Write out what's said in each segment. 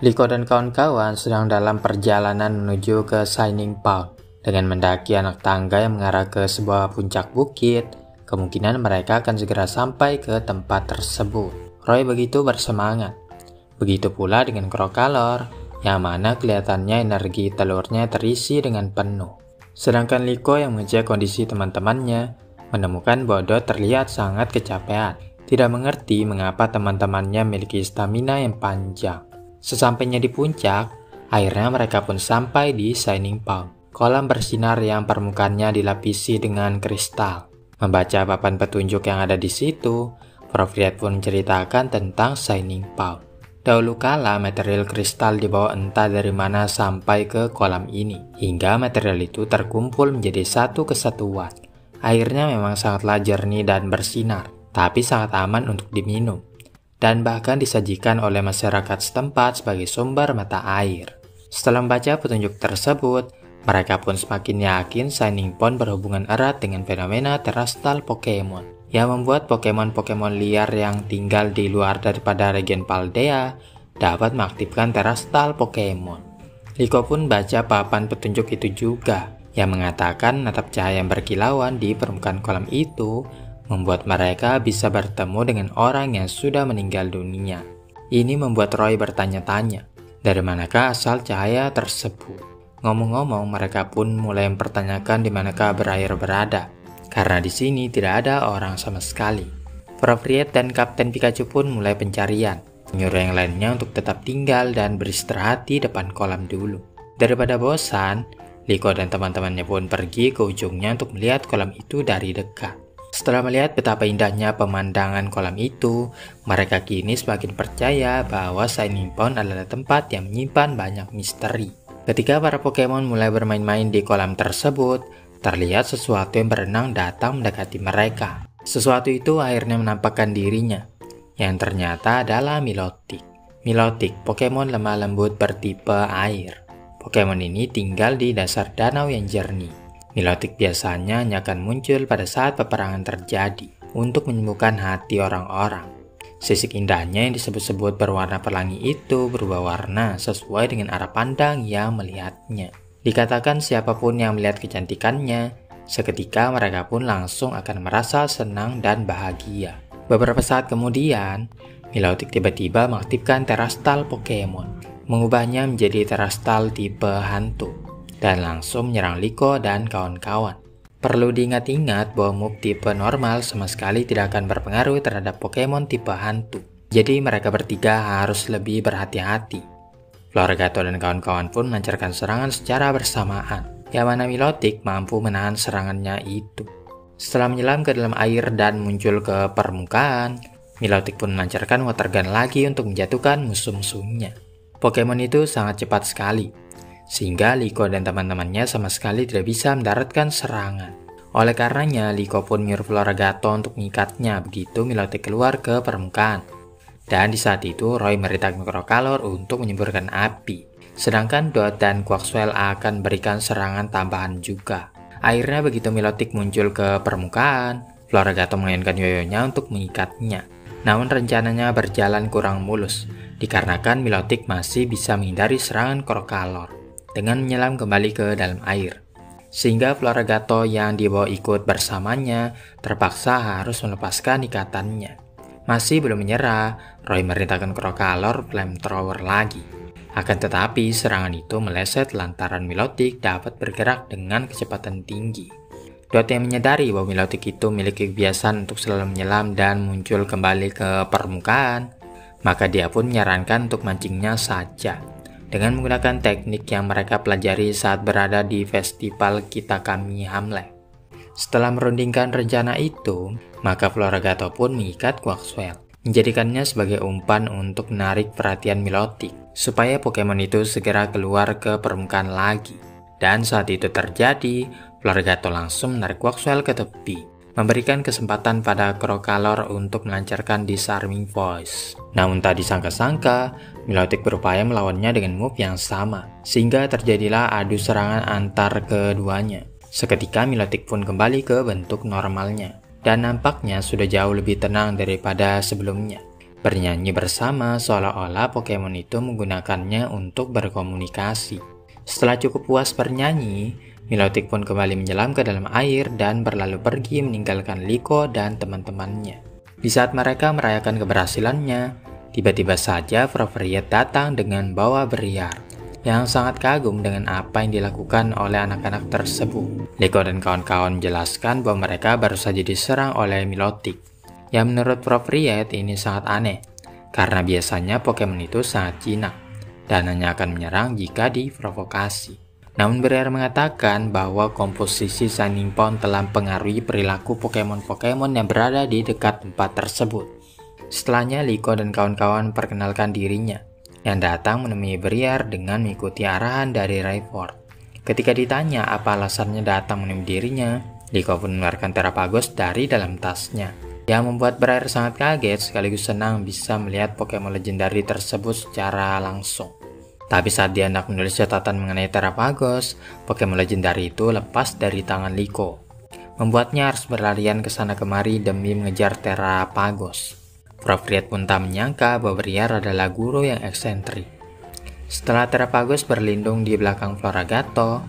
Liko dan kawan-kawan sedang dalam perjalanan menuju ke Shining Path. Dengan mendaki anak tangga yang mengarah ke sebuah puncak bukit, kemungkinan mereka akan segera sampai ke tempat tersebut. Roy begitu bersemangat. Begitu pula dengan Crocalor, yang mana kelihatannya energi telurnya terisi dengan penuh. Sedangkan Liko yang mengecek kondisi teman-temannya, menemukan Bodo terlihat sangat kecapean. Tidak mengerti mengapa teman-temannya memiliki stamina yang panjang. Sesampainya di puncak, akhirnya mereka pun sampai di Shining Path, kolam bersinar yang permukaannya dilapisi dengan kristal. Membaca papan petunjuk yang ada di situ, Prof. Riad pun menceritakan tentang Shining Path. Dahulu kala material kristal dibawa entah dari mana sampai ke kolam ini, hingga material itu terkumpul menjadi satu kesatuan. Airnya memang sangatlah jernih dan bersinar, tapi sangat aman untuk diminum, dan bahkan disajikan oleh masyarakat setempat sebagai sumber mata air. Setelah membaca petunjuk tersebut, mereka pun semakin yakin Shining Pond berhubungan erat dengan fenomena terastal Pokemon, yang membuat Pokemon-Pokemon liar yang tinggal di luar daripada region Paldea dapat mengaktifkan terastal Pokemon. Liko pun baca papan petunjuk itu juga, yang mengatakan natap cahaya yang berkilauan di permukaan kolam itu membuat mereka bisa bertemu dengan orang yang sudah meninggal dunia. Ini membuat Roy bertanya-tanya, dari manakah asal cahaya tersebut? Ngomong-ngomong, mereka pun mulai mempertanyakan di manakah berair berada, karena di sini tidak ada orang sama sekali. Prof. Riad dan Kapten Pikachu pun mulai pencarian, menyuruh yang lainnya untuk tetap tinggal dan beristirahat di depan kolam dulu. Daripada bosan, Liko dan teman-temannya pun pergi ke ujungnya untuk melihat kolam itu dari dekat. Setelah melihat betapa indahnya pemandangan kolam itu, mereka kini semakin percaya bahwa Shining Pond adalah tempat yang menyimpan banyak misteri. Ketika para Pokemon mulai bermain-main di kolam tersebut, terlihat sesuatu yang berenang datang mendekati mereka. Sesuatu itu akhirnya menampakkan dirinya, yang ternyata adalah Milotic. Milotic, Pokemon lemah lembut bertipe air. Pokemon ini tinggal di dasar danau yang jernih. Milotic biasanya hanya akan muncul pada saat peperangan terjadi untuk menyembuhkan hati orang-orang. Sisik indahnya yang disebut-sebut berwarna pelangi itu berubah warna sesuai dengan arah pandang yang melihatnya. Dikatakan siapapun yang melihat kecantikannya, seketika mereka pun langsung akan merasa senang dan bahagia. Beberapa saat kemudian, Milotic tiba-tiba mengaktifkan terastal Pokemon, mengubahnya menjadi terastal tipe hantu, dan langsung menyerang Liko dan kawan-kawan. Perlu diingat-ingat bahwa move tipe normal sama sekali tidak akan berpengaruh terhadap Pokemon tipe hantu. Jadi mereka bertiga harus lebih berhati-hati. Floragato dan kawan-kawan pun melancarkan serangan secara bersamaan, yang mana Milotic mampu menahan serangannya itu. Setelah menyelam ke dalam air dan muncul ke permukaan, Milotic pun melancarkan water gun lagi untuk menjatuhkan musuh-musuhnya. Pokemon itu sangat cepat sekali, sehingga Liko dan teman-temannya sama sekali tidak bisa mendaratkan serangan. Oleh karenanya, Liko pun menyuruh Floragato untuk mengikatnya begitu Milotic keluar ke permukaan. Dan di saat itu, Roy merintahkan Crocalor untuk menyemburkan api, sedangkan Dot dan Quaxwell akan berikan serangan tambahan juga. Akhirnya begitu Milotic muncul ke permukaan, Floragato mengainkan yoyonya untuk mengikatnya. Namun rencananya berjalan kurang mulus, dikarenakan Milotic masih bisa menghindari serangan Crocalor dengan menyelam kembali ke dalam air. Sehingga Floragato yang dibawa ikut bersamanya terpaksa harus melepaskan ikatannya. Masih belum menyerah, Roy merintahkan Crocalor flamethrower lagi. Akan tetapi serangan itu meleset lantaran Milotic dapat bergerak dengan kecepatan tinggi. Dot yang menyadari bahwa Milotic itu memiliki kebiasaan untuk selalu menyelam dan muncul kembali ke permukaan, maka dia pun menyarankan untuk mancingnya saja, dengan menggunakan teknik yang mereka pelajari saat berada di festival Kitakami Hamlet. Setelah merundingkan rencana itu, maka Floragato pun mengikat Quaxwell, menjadikannya sebagai umpan untuk menarik perhatian Milotic, supaya Pokemon itu segera keluar ke permukaan lagi. Dan saat itu terjadi, Floragato langsung menarik Quaxwell ke tepi, memberikan kesempatan pada Crocalor untuk melancarkan Disarming Voice. Namun tak disangka-sangka, Milotic berupaya melawannya dengan move yang sama, sehingga terjadilah adu serangan antar keduanya. Seketika Milotic pun kembali ke bentuk normalnya, dan nampaknya sudah jauh lebih tenang daripada sebelumnya. bernyanyi bersama seolah-olah Pokemon itu menggunakannya untuk berkomunikasi. Setelah cukup puas bernyanyi, Milotic pun kembali menyelam ke dalam air dan berlalu pergi meninggalkan Liko dan teman-temannya. Di saat mereka merayakan keberhasilannya, tiba-tiba saja Fropriet datang dengan bawa Briar yang sangat kagum dengan apa yang dilakukan oleh anak-anak tersebut. Liko dan kawan-kawan menjelaskan bahwa mereka baru saja diserang oleh Milotic. Yang menurut Fropriet ini sangat aneh, karena biasanya Pokemon itu sangat jinak dan hanya akan menyerang jika diprovokasi. Namun Briar mengatakan bahwa komposisi Shining Pond telah mempengaruhi perilaku Pokemon-Pokemon yang berada di dekat tempat tersebut. Setelahnya Liko dan kawan-kawan memperkenalkan dirinya, yang datang menemui Briar dengan mengikuti arahan dari Rayford. Ketika ditanya apa alasannya datang menemui dirinya, Liko pun mengeluarkan Terapagos dari dalam tasnya, yang membuat Briar sangat kaget sekaligus senang bisa melihat Pokemon legendari tersebut secara langsung. Tapi saat dia hendak menulis catatan mengenai Terapagos, Pokemon legendari itu lepas dari tangan Liko, membuatnya harus berlarian ke sana kemari demi mengejar Terapagos. Fropriet pun tak menyangka bahwa Briar adalah guru yang eksentrik. Setelah Terapagos berlindung di belakang Floragato,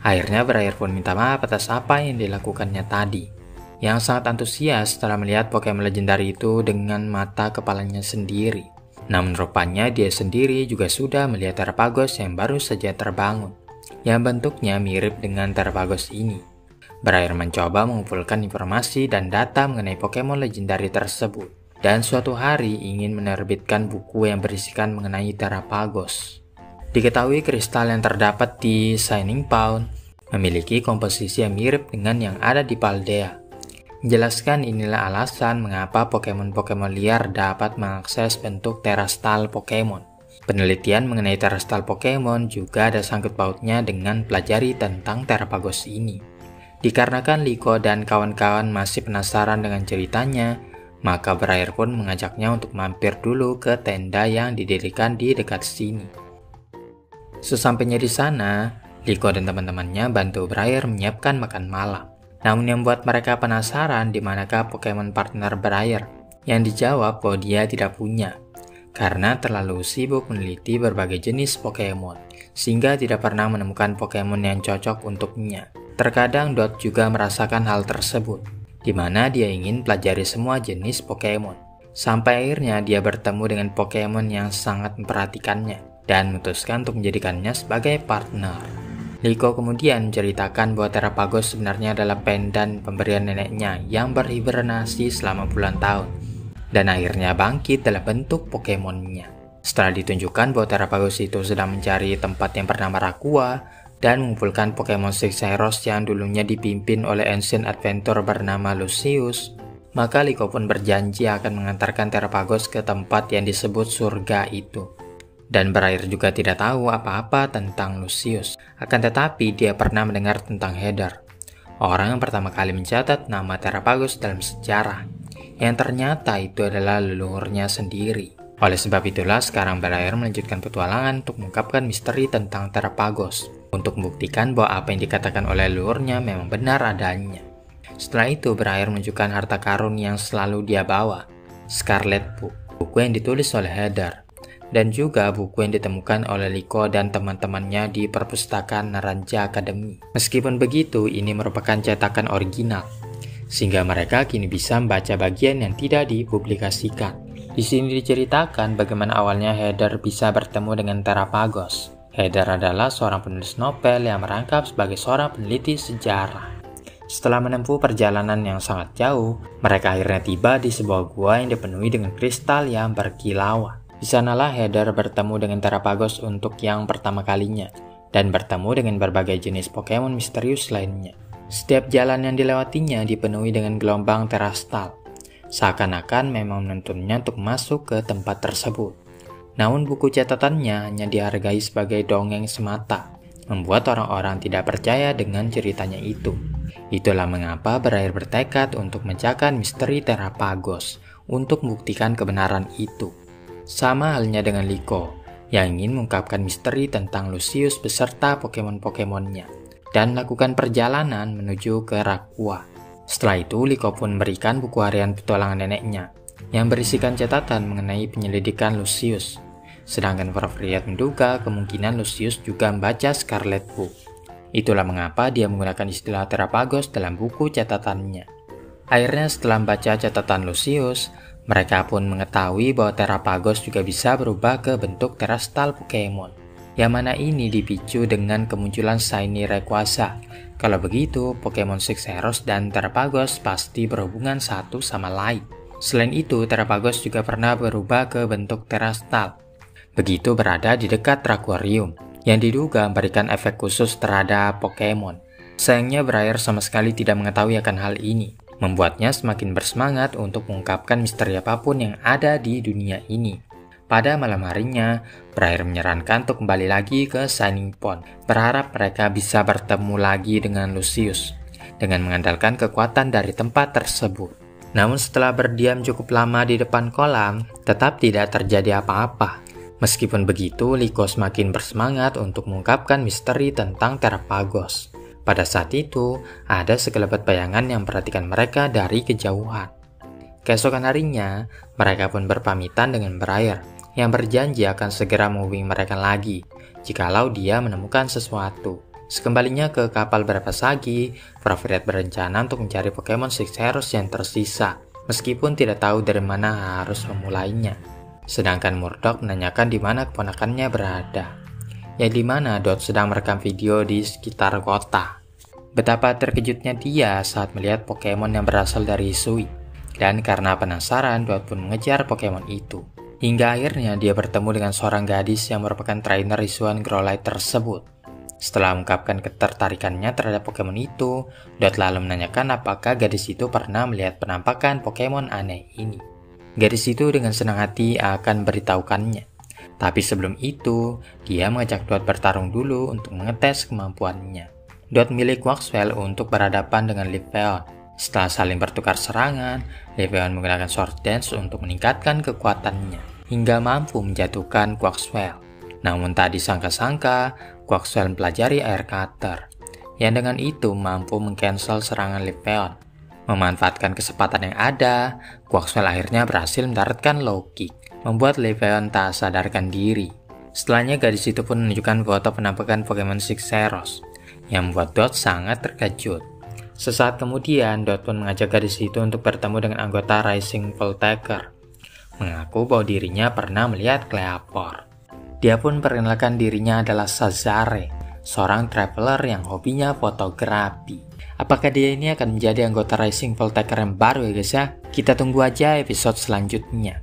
akhirnya Briar pun minta maaf atas apa yang dilakukannya tadi. Yang sangat antusias setelah melihat Pokemon legendari itu dengan mata kepalanya sendiri. Namun rupanya dia sendiri juga sudah melihat Terapagos yang baru saja terbangun, yang bentuknya mirip dengan Terapagos ini. Briar mencoba mengumpulkan informasi dan data mengenai Pokemon legendari tersebut, dan suatu hari ingin menerbitkan buku yang berisikan mengenai Terapagos. Diketahui kristal yang terdapat di Shining Pond memiliki komposisi yang mirip dengan yang ada di Paldea. Menjelaskan inilah alasan mengapa Pokemon-Pokemon liar dapat mengakses bentuk terastal Pokemon. Penelitian mengenai terastal Pokemon juga ada sangkut pautnya dengan pelajari tentang Terapagos ini. Dikarenakan Liko dan kawan-kawan masih penasaran dengan ceritanya, maka Briar pun mengajaknya untuk mampir dulu ke tenda yang didirikan di dekat sini. Sesampainya di sana, Liko dan teman-temannya bantu Briar menyiapkan makan malam. Namun yang membuat mereka penasaran di manakah Pokemon partner Briar, yang dijawab bahwa dia tidak punya, karena terlalu sibuk meneliti berbagai jenis Pokemon, sehingga tidak pernah menemukan Pokemon yang cocok untuknya. Terkadang Dot juga merasakan hal tersebut, di mana dia ingin pelajari semua jenis Pokemon. Sampai akhirnya dia bertemu dengan Pokemon yang sangat memperhatikannya dan memutuskan untuk menjadikannya sebagai partner. Liko kemudian menceritakan bahwa Terapagos sebenarnya adalah pendan pemberian neneknya yang berhibernasi selama puluhan tahun dan akhirnya bangkit dalam bentuk Pokemonnya. Setelah ditunjukkan bahwa Terapagos itu sedang mencari tempat yang bernama Rakua dan mengumpulkan Pokemon Sixeros yang dulunya dipimpin oleh Ancient Adventure bernama Lucius, maka Liko pun berjanji akan mengantarkan Terapagos ke tempat yang disebut surga itu. Dan Briar juga tidak tahu apa-apa tentang Lucius, akan tetapi dia pernah mendengar tentang Heather, orang yang pertama kali mencatat nama Terapagos dalam sejarah, yang ternyata itu adalah leluhurnya sendiri. Oleh sebab itulah sekarang Briar melanjutkan petualangan untuk mengungkapkan misteri tentang Terapagos, untuk membuktikan bahwa apa yang dikatakan oleh leluhurnya memang benar adanya. Setelah itu Briar menunjukkan harta karun yang selalu dia bawa, Scarlet Book, buku yang ditulis oleh Heather, dan juga buku yang ditemukan oleh Liko dan teman-temannya di perpustakaan Naranja Academy. Meskipun begitu, ini merupakan cetakan original, sehingga mereka kini bisa membaca bagian yang tidak dipublikasikan. Di sini diceritakan bagaimana awalnya Heather bisa bertemu dengan Terapagos. Heather adalah seorang penulis novel yang merangkap sebagai seorang peneliti sejarah. Setelah menempuh perjalanan yang sangat jauh, mereka akhirnya tiba di sebuah gua yang dipenuhi dengan kristal yang berkilauan. Di sanalah Heather bertemu dengan Terapagos untuk yang pertama kalinya, dan bertemu dengan berbagai jenis Pokemon misterius lainnya. Setiap jalan yang dilewatinya dipenuhi dengan gelombang terastal, seakan-akan memang menuntunnya untuk masuk ke tempat tersebut. Namun buku catatannya hanya dihargai sebagai dongeng semata, membuat orang-orang tidak percaya dengan ceritanya itu. Itulah mengapa Briar bertekad untuk mencahkan misteri Terapagos untuk membuktikan kebenaran itu. Sama halnya dengan Liko, yang ingin mengungkapkan misteri tentang Lucius beserta Pokemon-Pokemonnya, dan melakukan perjalanan menuju ke Rakua. Setelah itu, Liko pun memberikan buku harian petualangan neneknya, yang berisikan catatan mengenai penyelidikan Lucius. Sedangkan Fravriat menduga kemungkinan Lucius juga membaca Scarlet Book. Itulah mengapa dia menggunakan istilah Terapagos dalam buku catatannya. Akhirnya setelah membaca catatan Lucius, mereka pun mengetahui bahwa Terapagos juga bisa berubah ke bentuk terastal Pokemon. Yang mana ini dipicu dengan kemunculan Shiny Rayquaza. Kalau begitu, Pokemon Sixeros dan Terapagos pasti berhubungan satu sama lain. Selain itu, Terapagos juga pernah berubah ke bentuk terastal. Begitu berada di dekat Traquarium, yang diduga memberikan efek khusus terhadap Pokemon. Sayangnya Briar sama sekali tidak mengetahui akan hal ini, membuatnya semakin bersemangat untuk mengungkapkan misteri apapun yang ada di dunia ini. Pada malam harinya, Briar menyarankan untuk kembali lagi ke Shining Pond, berharap mereka bisa bertemu lagi dengan Lucius, dengan mengandalkan kekuatan dari tempat tersebut. Namun setelah berdiam cukup lama di depan kolam, tetap tidak terjadi apa-apa. Meskipun begitu, Liko semakin bersemangat untuk mengungkapkan misteri tentang Terapagos. Pada saat itu, ada sekelebat bayangan yang memperhatikan mereka dari kejauhan. Keesokan harinya, mereka pun berpamitan dengan Briar, yang berjanji akan segera menghubungi mereka lagi, jikalau dia menemukan sesuatu. Sekembalinya ke kapal Berpasagi, Fravriat berencana untuk mencari Pokemon Sixeros yang tersisa, meskipun tidak tahu dari mana harus memulainya. Sedangkan Murdoch menanyakan di mana keponakannya berada, di mana Dot sedang merekam video di sekitar kota. Betapa terkejutnya dia saat melihat Pokemon yang berasal dari Hisui, dan karena penasaran, Dot pun mengejar Pokemon itu. Hingga akhirnya dia bertemu dengan seorang gadis yang merupakan trainer Hisuian Growlithe tersebut. Setelah mengungkapkan ketertarikannya terhadap Pokemon itu, Dot lalu menanyakan apakah gadis itu pernah melihat penampakan Pokemon aneh ini. Gadis itu dengan senang hati akan beritahukannya. Tapi sebelum itu, dia mengajak Dot bertarung dulu untuk mengetes kemampuannya. Dot milih Quaxwell untuk berhadapan dengan Leafeon. Setelah saling bertukar serangan, Leafeon menggunakan Sword Dance untuk meningkatkan kekuatannya, hingga mampu menjatuhkan Quaxwell. Namun tak disangka-sangka, Quaxwell mempelajari Air Cutter, yang dengan itu mampu mengcancel serangan Leafeon. Memanfaatkan kesempatan yang ada, Quaxwell akhirnya berhasil mendaratkan low kick, membuat Leafeon tak sadarkan diri. Setelahnya gadis itu pun menunjukkan foto penampakan Pokemon Sixeros, yang membuat Dot sangat terkejut. Sesaat kemudian, Dot pun mengajak gadis itu untuk bertemu dengan anggota Rising Voltaker, mengaku bahwa dirinya pernah melihat Cleapor. Dia pun perkenalkan dirinya adalah Sazare, seorang traveler yang hobinya fotografi. Apakah dia ini akan menjadi anggota Rising Voltaker yang baru ya guys ya? Kita tunggu aja episode selanjutnya.